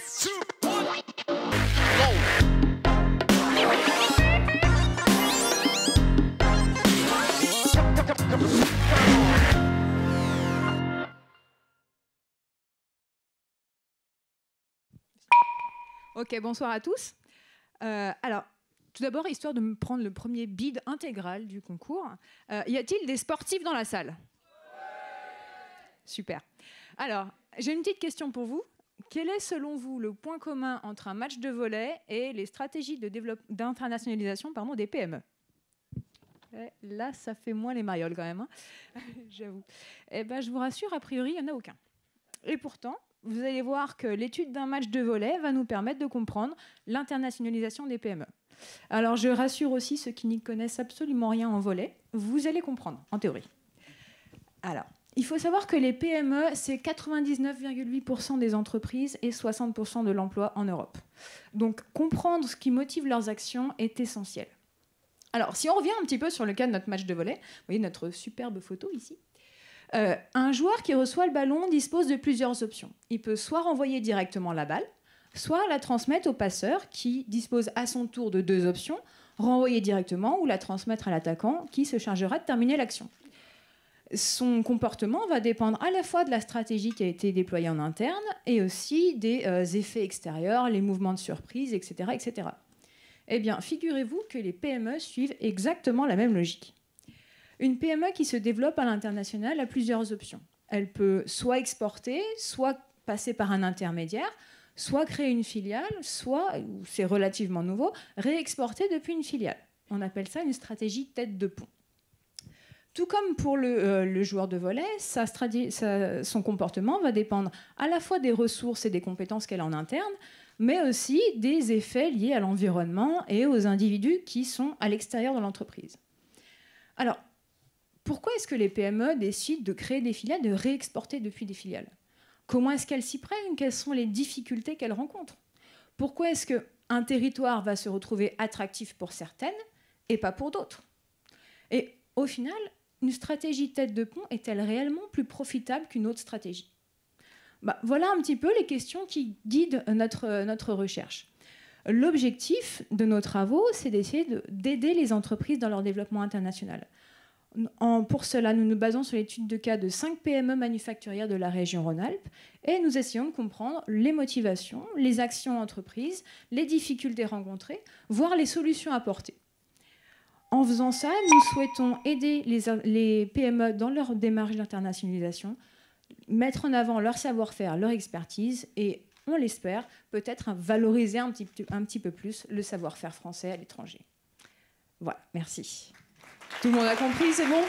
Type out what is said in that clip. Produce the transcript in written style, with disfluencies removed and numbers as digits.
2, 1, go! Ok, bonsoir à tous. Alors, tout d'abord, histoire de me prendre le premier bid intégral du concours, y a-t-il des sportifs dans la salle? Super. Alors, j'ai une petite question pour vous. Quel est, selon vous, le point commun entre un match de volley et les stratégies d'internationalisation des PME? Là, ça fait moins les marioles quand même, hein. J'avoue. Eh ben, je vous rassure, a priori, il n'y en a aucun. Et pourtant, vous allez voir que l'étude d'un match de volley va nous permettre de comprendre l'internationalisation des PME. Alors, je rassure aussi ceux qui n'y connaissent absolument rien en volley, vous allez comprendre, en théorie. Alors, il faut savoir que les PME, c'est 99,8% des entreprises et 60% de l'emploi en Europe. Donc, comprendre ce qui motive leurs actions est essentiel. Alors, si on revient un petit peu sur le cas de notre match de volley, vous voyez notre superbe photo ici. Un joueur qui reçoit le ballon dispose de plusieurs options. Il peut soit renvoyer directement la balle, soit la transmettre au passeur qui dispose à son tour de deux options, renvoyer directement ou la transmettre à l'attaquant qui se chargera de terminer l'action. Son comportement va dépendre à la fois de la stratégie qui a été déployée en interne et aussi des effets extérieurs, les mouvements de surprise, etc., etc. Eh bien, figurez-vous que les PME suivent exactement la même logique. Une PME qui se développe à l'international a plusieurs options. Elle peut soit exporter, soit passer par un intermédiaire, soit créer une filiale, soit, c'est relativement nouveau, réexporter depuis une filiale. On appelle ça une stratégie tête de pont. Tout comme pour le joueur de volley, son comportement va dépendre à la fois des ressources et des compétences qu'elle a en interne, mais aussi des effets liés à l'environnement et aux individus qui sont à l'extérieur de l'entreprise. Alors, pourquoi est-ce que les PME décident de créer des filiales, de réexporter depuis des filiales? Comment est-ce qu'elles s'y prennent? Quelles sont les difficultés qu'elles rencontrent? Pourquoi est-ce qu'un territoire va se retrouver attractif pour certaines et pas pour d'autres? Et au final, une stratégie tête de pont est-elle réellement plus profitable qu'une autre stratégie? Voilà un petit peu les questions qui guident notre recherche. L'objectif de nos travaux, c'est d'essayer d'aider les entreprises dans leur développement international. Pour cela, nous nous basons sur l'étude de cas de 5 PME manufacturières de la région Rhône-Alpes et nous essayons de comprendre les motivations, les actions entreprises, les difficultés rencontrées, voire les solutions apportées. En faisant ça, nous souhaitons aider les PME dans leur démarche d'internationalisation, mettre en avant leur savoir-faire, leur expertise et, on l'espère, peut-être valoriser un petit peu plus le savoir-faire français à l'étranger. Voilà, merci. Tout le monde a compris, c'est bon ?